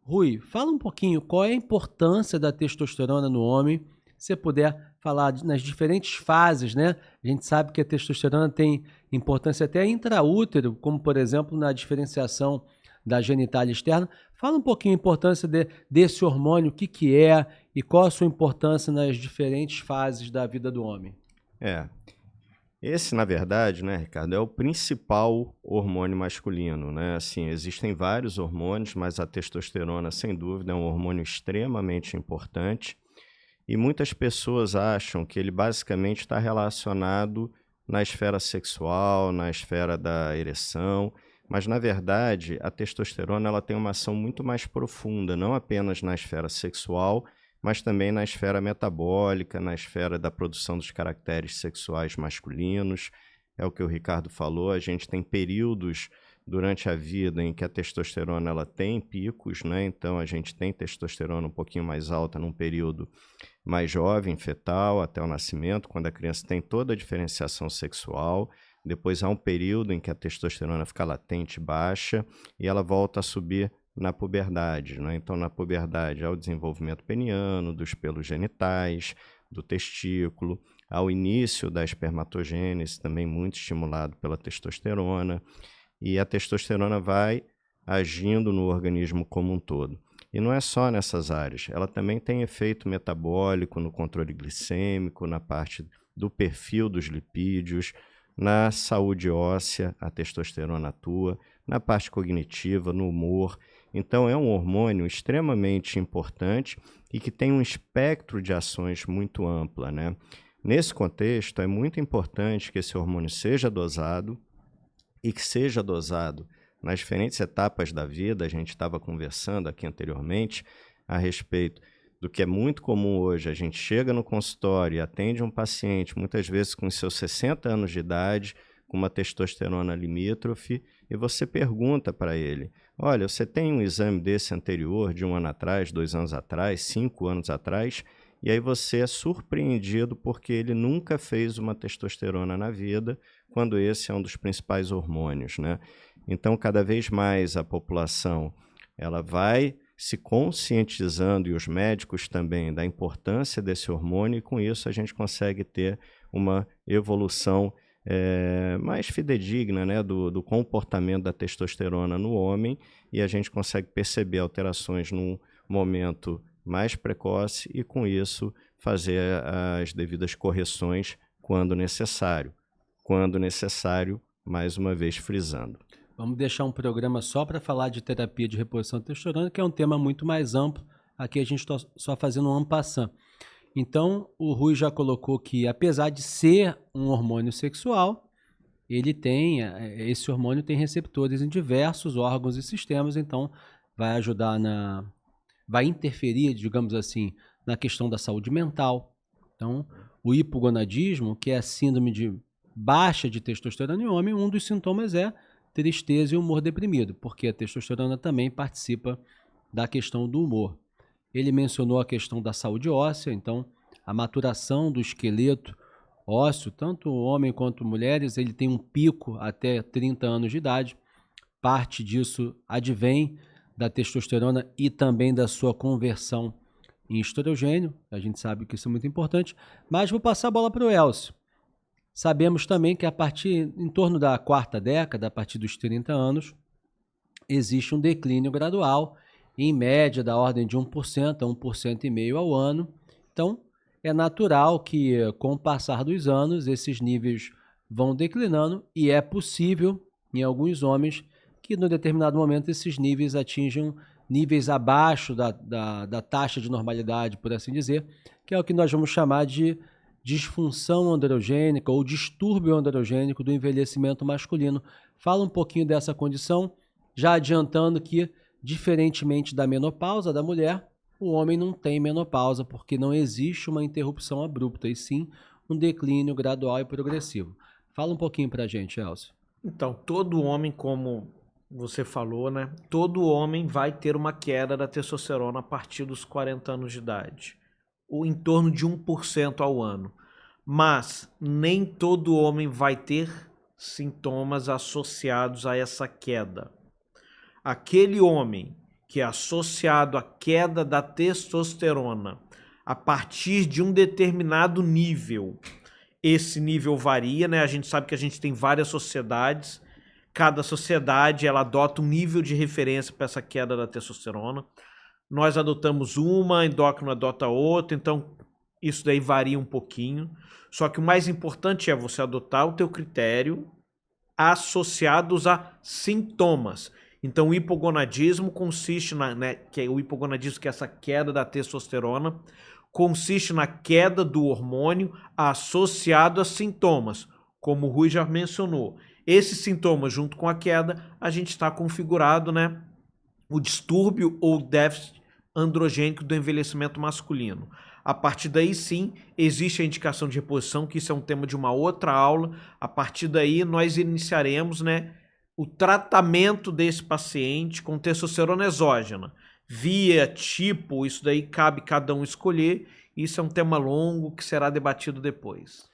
Rui, fala um pouquinho qual é a importância da testosterona no homem, se você puder falar nas diferentes fases, né? A gente sabe que a testosterona tem importância até intraútero, como por exemplo na diferenciação da genitália externa. Fala um pouquinho a importância desse hormônio, o que que é e qual a sua importância nas diferentes fases da vida do homem. É, esse, na verdade, né, Ricardo, é o principal hormônio masculino, né? Assim, existem vários hormônios, mas a testosterona, sem dúvida, é um hormônio extremamente importante. E muitas pessoas acham que ele basicamente está relacionado na esfera sexual, na esfera da ereção, mas na verdade a testosterona ela tem uma ação muito mais profunda, não apenas na esfera sexual, mas também na esfera metabólica, na esfera da produção dos caracteres sexuais masculinos. É o que o Ricardo falou, a gente tem períodos durante a vida em que a testosterona ela tem picos, né? Então a gente tem testosterona um pouquinho mais alta num período mais jovem, fetal, até o nascimento, quando a criança tem toda a diferenciação sexual. Depois há um período em que a testosterona fica latente, baixa, e ela volta a subir na puberdade, né? Então, na puberdade, há o desenvolvimento peniano, dos pelos genitais, do testículo, ao início da espermatogênese, também muito estimulado pela testosterona, e a testosterona vai agindo no organismo como um todo. E não é só nessas áreas, ela também tem efeito metabólico no controle glicêmico, na parte do perfil dos lipídios, na saúde óssea, a testosterona atua, na parte cognitiva, no humor. Então é um hormônio extremamente importante e que tem um espectro de ações muito ampla, né? Nesse contexto, é muito importante que esse hormônio seja dosado e que seja dosado nas diferentes etapas da vida. A gente estava conversando aqui anteriormente a respeito do que é muito comum hoje. A gente chega no consultório e atende um paciente, muitas vezes com seus 60 anos de idade, com uma testosterona limítrofe, e você pergunta para ele: olha, você tem um exame desse anterior, de 1 ano atrás, 2 anos atrás, 5 anos atrás? E aí você é surpreendido porque ele nunca fez uma testosterona na vida, quando esse é um dos principais hormônios, né? Então, cada vez mais a população ela vai se conscientizando, e os médicos também, da importância desse hormônio, e com isso a gente consegue ter uma evolução mais fidedigna, né, do comportamento da testosterona no homem, e a gente consegue perceber alterações num momento mais precoce e, com isso, fazer as devidas correções quando necessário. Quando necessário, mais uma vez frisando. Vamos deixar um programa só para falar de terapia de reposição de testosterona, que é um tema muito mais amplo. Aqui a gente está só fazendo um en passant. Então, o Rui já colocou que, apesar de ser um hormônio sexual, ele tem, esse hormônio tem receptores em diversos órgãos e sistemas, então vai ajudar vai interferir, digamos assim, na questão da saúde mental. Então, o hipogonadismo, que é a síndrome de baixa de testosterona em homem, um dos sintomas é tristeza e humor deprimido, porque a testosterona também participa da questão do humor. Ele mencionou a questão da saúde óssea, então a maturação do esqueleto ósseo, tanto homem quanto mulheres, ele tem um pico até 30 anos de idade. Parte disso advém da testosterona e também da sua conversão em estrogênio. A gente sabe que isso é muito importante, mas vou passar a bola para o Elcio. Sabemos também que em torno da quarta década, a partir dos 30 anos, existe um declínio gradual, em média da ordem de 1% a 1,5% ao ano. Então, é natural que, com o passar dos anos, esses níveis vão declinando, e é possível, em alguns homens, que, no determinado momento, esses níveis atinjam níveis abaixo da taxa de normalidade, por assim dizer, que é o que nós vamos chamar de disfunção androgênica ou distúrbio androgênico do envelhecimento masculino. Fala um pouquinho dessa condição, já adiantando que, diferentemente da menopausa da mulher, o homem não tem menopausa, porque não existe uma interrupção abrupta, e sim um declínio gradual e progressivo. Fala um pouquinho pra gente, Elcio. Então, todo homem, como você falou, né? Todo homem vai ter uma queda da testosterona a partir dos 40 anos de idade, ou em torno de 1% ao ano. Mas nem todo homem vai ter sintomas associados a essa queda. Aquele homem que é associado à queda da testosterona a partir de um determinado nível. Esse nível varia, né? A gente sabe que a gente tem várias sociedades. Cada sociedade ela adota um nível de referência para essa queda da testosterona. Nós adotamos uma, a endócrino adota outra, então isso daí varia um pouquinho. Só que o mais importante é você adotar o teu critério associados a sintomas. Então o hipogonadismo consiste que é o hipogonadismo, que é essa queda da testosterona, consiste na queda do hormônio associado a sintomas, como o Rui já mencionou. Esses sintomas, junto com a queda, a gente está configurado, né, o distúrbio ou déficit androgênico do envelhecimento masculino. A partir daí, sim, existe a indicação de reposição, que isso é um tema de uma outra aula. A partir daí, nós iniciaremos, né, o tratamento desse paciente com testosterona exógena. Via, tipo, isso daí cabe cada um escolher. Isso é um tema longo que será debatido depois.